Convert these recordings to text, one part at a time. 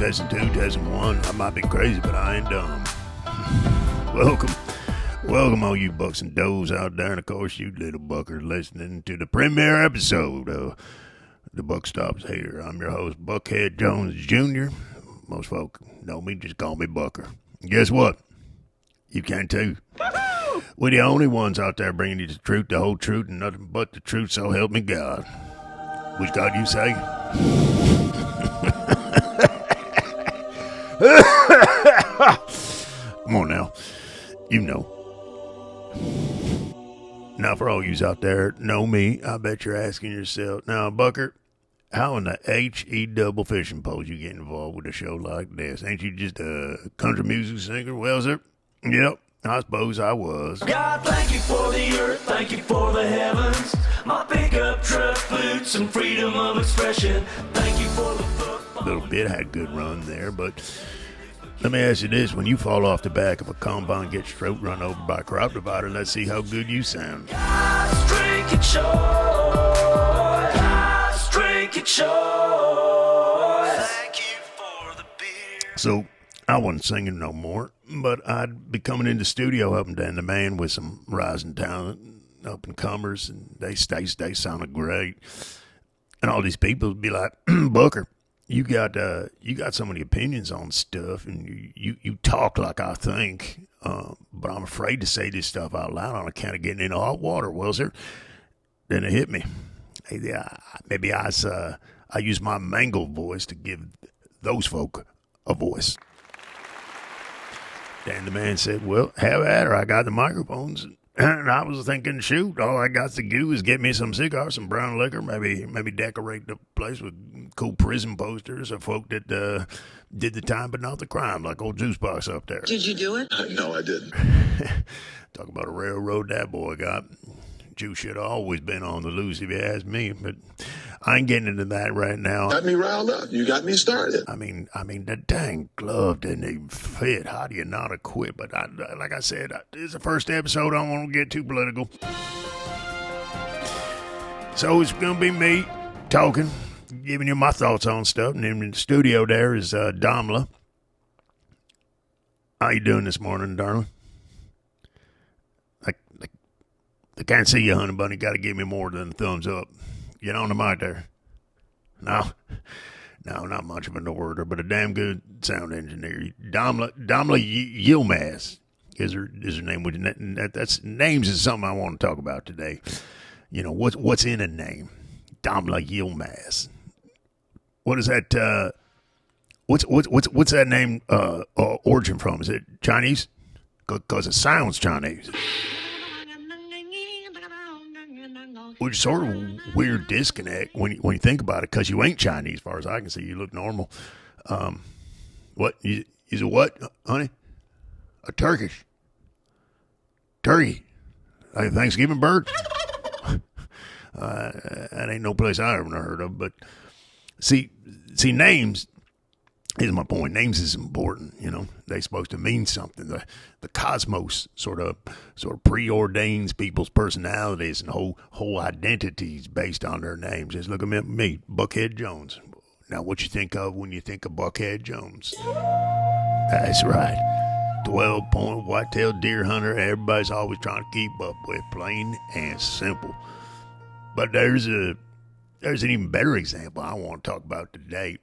Testing 2, testing 1. I might be crazy, but I ain't dumb. Welcome all you bucks and does out there, and of course you little buckers listening to the premiere episode of The Buck Stops Here. I'm your host, Buckhead Jones Jr. Most folk know me, just call me Bucker. And guess what? You can too. We're the only ones out there bringing you the truth, the whole truth, and nothing but the truth, so help me God. Which God you say? Come on now. You know. Now, for all yous out there know me, I bet you're asking yourself, now, Bucker, how in the H-E double fishing poles you get involved with a show like this? Ain't you just a country music singer? Well, sir, yep, I suppose I was. God, thank you for the earth, thank you for the heavens, my pickup truck boots and freedom of expression. Thank you for the football. Little bit had a good run there, but let me ask you this. When you fall off the back of a combine, get your throat run over by a crop divider, let's see how good you sound. God's drinking choice, God's drinking choice. Thank you for the beer. So, I wasn't singing no more, but I'd be coming in the studio helping Dan the Man with some rising talent, up-and-comers, and they sounded great. And all these people would be like, Bucker, you got so many opinions on stuff, and you talk like I think, but I'm afraid to say this stuff out loud on account of getting into hot water. Well, sir, then it hit me. Maybe I use my mangled voice to give those folk a voice. Dan the Man said, well, have at her. I got the microphones. And I was thinking, shoot, all I got to do is get me some cigars, some brown liquor, maybe decorate the place with cool prison posters of folk that did the time but not the crime, like old Juice Box up there. Did you do it? No, I didn't. Talk about a railroad that boy got. Juice should have always been on the loose if you ask me, but I ain't getting into that right now. Got me riled up. You got me started. I mean, the dang glove didn't even fit. How do you not acquit? But like I said, this is the first episode. I don't want to get too political. So it's going to be me talking, giving you my thoughts on stuff. And in the studio there is Damla. How you doing this morning, darling? I can't see you, honey bunny. Got to give me more than a thumbs up. Get on the mic there. No, not much of an orator, but a damn good sound engineer. Damla Yilmaz is her name. That's names is something I want to talk about today. You know what's in a name? Damla Yilmaz. What is that? What's that name origin from? Is it Chinese? Because it sounds Chinese. Which is sort of weird disconnect when you think about it, because you ain't Chinese, as far as I can see. You look normal. What? Is a what, honey? A Turkish. Turkey. Like a Thanksgiving bird? That ain't no place I ever heard of. But see, names. Here's my point. Names is important, you know. They're supposed to mean something. The cosmos sort of preordains people's personalities and whole identities based on their names. Just look at me, Buckhead Jones. Now, what you think of when you think of Buckhead Jones? That's right. 12-point white-tailed deer hunter. Everybody's always trying to keep up with, plain and simple. But there's an even better example I want to talk about today.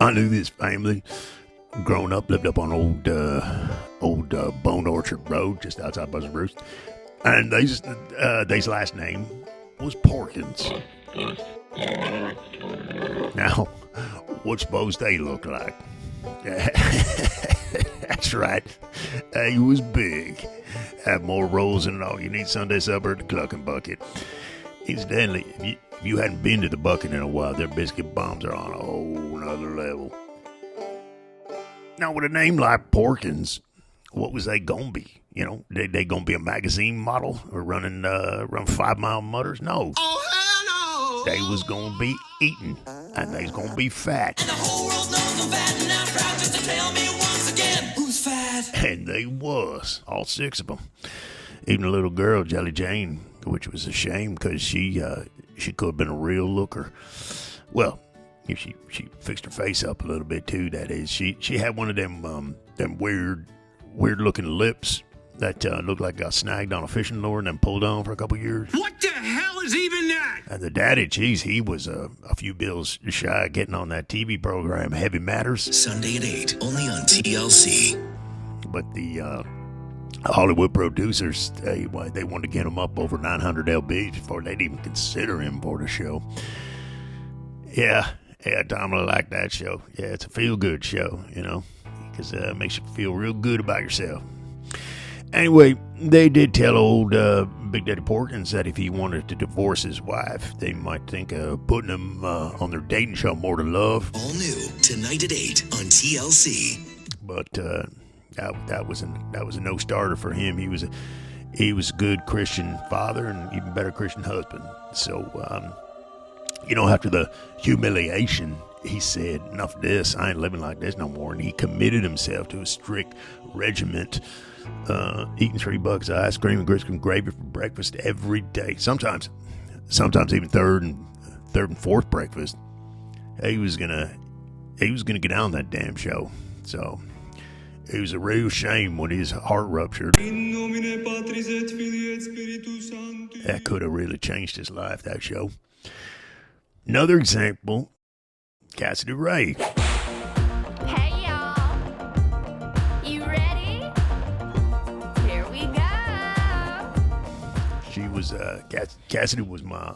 I knew this family growing up, lived up on old Bone Orchard Road, just outside Buzzard Roost. And they's last name was Porkins. Now, what suppose they look like? That's right. He was big. Had more rolls than all you need Sunday supper at the Clucking Bucket. Incidentally, if you hadn't been to the Bucket in a while, their biscuit bombs are on a whole nother level. Now, with a name like Porkins, what was they gonna be? You know, they gonna be a magazine model or run 5 mile mutters? No. Oh, hell no. They was gonna be eating, and they's gonna be fat. And the whole world knows I'm fat, and I'm proud just to tell me once again who's fat. And they was, all 6 of them. Even the little girl, Jelly Jane, which was a shame because she could have been a real looker. Well, if she fixed her face up a little bit too. That is, she had one of them weird looking lips that looked like got snagged on a fishing lure and then pulled on for a couple years. What the hell is even that? And the daddy, geez, he was a few bills shy of getting on that TV program, Heavy Matters. Sunday at 8, only on TLC. But the Hollywood producers, they wanted to get him up over 900 lbs before they'd even consider him for the show. Yeah, Tom, I like that show. Yeah, it's a feel-good show, because it makes you feel real good about yourself. Anyway, they did tell old Big Daddy Porkins that if he wanted to divorce his wife, they might think of putting him on their dating show, More to Love. All new tonight at 8 on TLC. But that was a no-starter for him. He was a good Christian father and even better Christian husband. So, after the humiliation, he said, enough of this, I ain't living like this no more. And he committed himself to a strict regiment, eating $3 ice cream and grits and gravy for breakfast every day. Sometimes even third and fourth breakfast. He was gonna get on that damn show. So it was a real shame when his heart ruptured. That could have really changed his life, that show. Another example, Cassidy Ray. Hey y'all, you ready? Here we go. She was Cassidy was my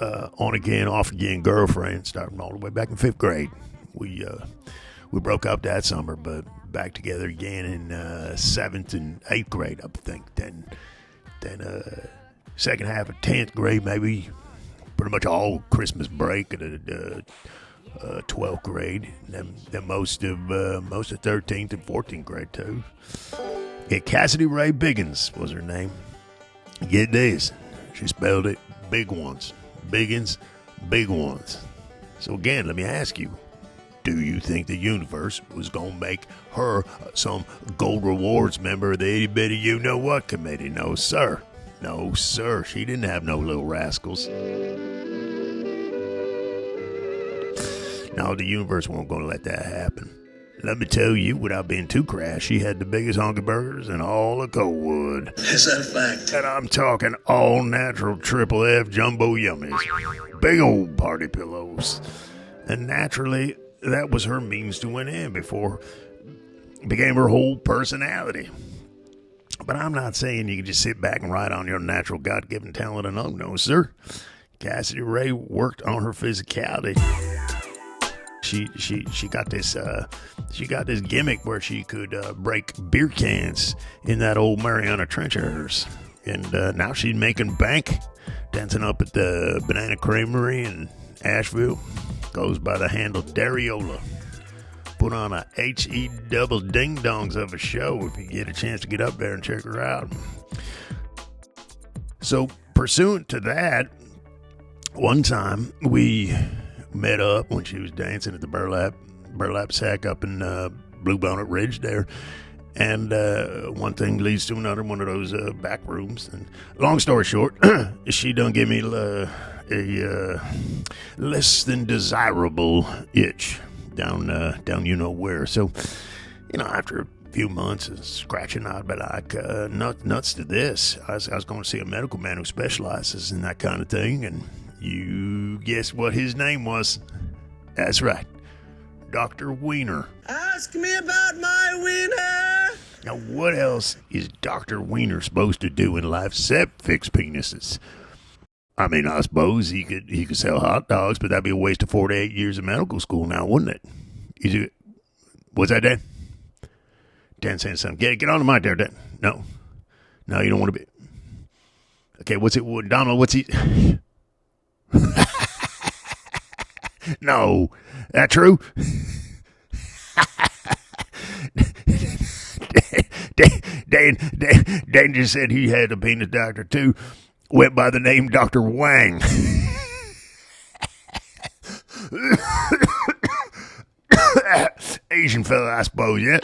on again, off again girlfriend, starting all the way back in 5th grade. We broke up that summer, but back together again in 7th and 8th grade, I think. Then second half of 10th grade, maybe. Pretty much all Christmas break at 12th grade, and then most of 13th and 14th grade too. Yeah, Cassidy Ray Biggins was her name. Get this, she spelled it big ones, Biggins, big ones. So again, let me ask you: do you think the universe was gonna make her some gold rewards member of the itty bitty you know what committee? No, sir. No, sir. She didn't have no little rascals. No, the universe wasn't going to let that happen. Let me tell you, without being too crass, she had the biggest honky burgers in all of Coldwood. Is that a fact? And I'm talking all natural triple F jumbo yummies. Big old party pillows. And naturally, that was her means to win in before it became her whole personality. But I'm not saying you can just sit back and ride on your natural God-given talent alone. No, sir. Cassidy Ray worked on her physicality. She got this gimmick where she could break beer cans in that old Mariana Trench of hers. And now she's making bank, dancing up at the Banana Creamery in Asheville. Goes by the handle Dariola. Put on a H-E double ding-dongs of a show if you get a chance to get up there and check her out. So, pursuant to that, one time we met up when she was dancing at the Burlap Sack up in Bluebonnet Ridge there. And one thing leads to another, one of those back rooms. And long story short, she done give me a less than desirable itch. Down you know where. So, after a few months of scratching out, but like nuts to this, I was going to see a medical man who specializes in that kind of thing, and you guess what his name was? That's right, Dr. Wiener. Ask me about my wiener. Now, what else is Dr. Wiener supposed to do in life except fix penises? I mean, I suppose he could sell hot dogs, but that'd be a waste of 4 to 8 years of medical school now, wouldn't it? What's that, Dan? Dan saying something. Get on the mic there, Dan. No, you don't want to be. Okay, what's it? Donald, what's he? No, that true? Dan just said he had a penis doctor too. Went by the name Dr. Wang. Asian fella, I suppose, yeah?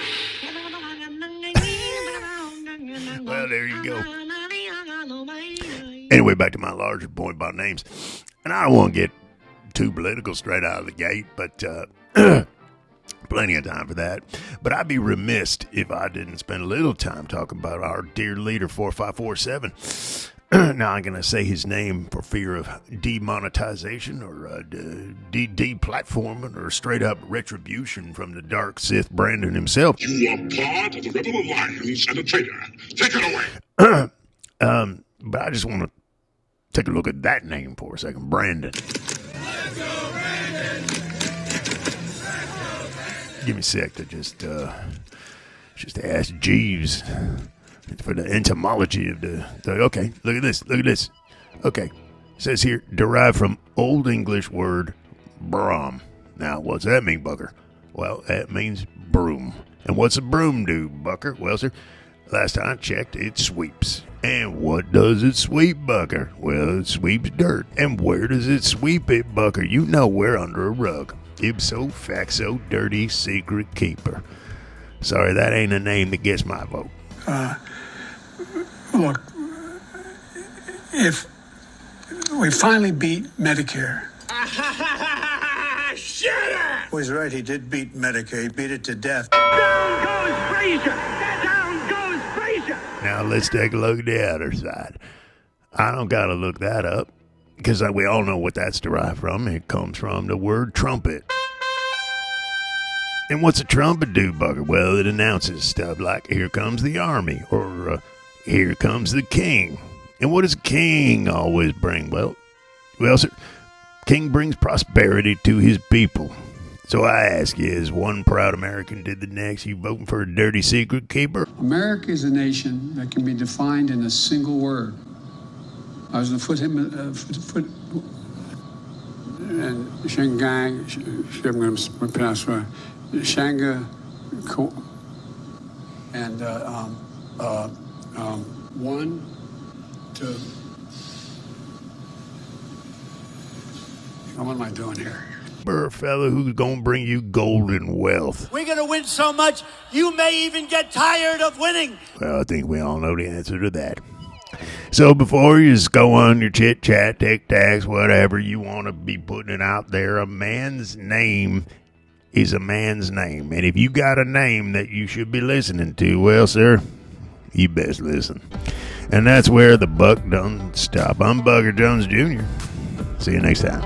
Well, there you go. Anyway, back to my larger point about names. And I don't want to get too political straight out of the gate, but plenty of time for that. But I'd be remiss if I didn't spend a little time talking about our dear leader, 4547. Now, I'm going to say his name for fear of demonetization or deplatforming or straight up retribution from the dark Sith Brandon himself. You are part of the Rebel Alliance and a traitor. Take it away. But I just want to take a look at that name for a second. Brandon. Give me a sec to just ask Jeeves for the etymology of the okay, look at this. Okay, it says here, derived from Old English word brom. Now, what's that mean, Bucker? Well, that means broom. And what's a broom do, Bucker? Well, sir, last time I checked, it sweeps. And what does it sweep, Bucker? Well, it sweeps dirt. And where does it sweep it, Bucker? You know where, under a rug. Ipso facto dirty secret keeper. Sorry, that ain't a name that gets my vote. Look, if we finally beat Medicare. Shut up! Well, he's right, he did beat Medicare. He beat it to death. Down goes Frazier! Down goes Frazier! Now let's take a look at the other side. I don't gotta look that up, because we all know what that's derived from. It comes from the word trumpet. And what's a trumpet do, Bucker? Well, it announces stuff like, here comes the army, or here comes the king. And what does a king always bring? Well, sir, king brings prosperity to his people. So I ask you, as one proud American did the next, you voting for a dirty secret keeper? America is a nation that can be defined in a single word. I was going to foot and Shangang, I'm going to pronounce right, Shanga, and one, two. What am I doing here? For a fellow who's going to bring you golden wealth. We're going to win so much, you may even get tired of winning. Well, I think we all know the answer to that. So before you just go on your chit-chat, tic-tacs, whatever you want to be putting it out there, a man's name is a man's name. And if you got a name that you should be listening to, well, sir, you best listen. And that's where the buck done stop. I'm Bucker Jones Jr. See you next time.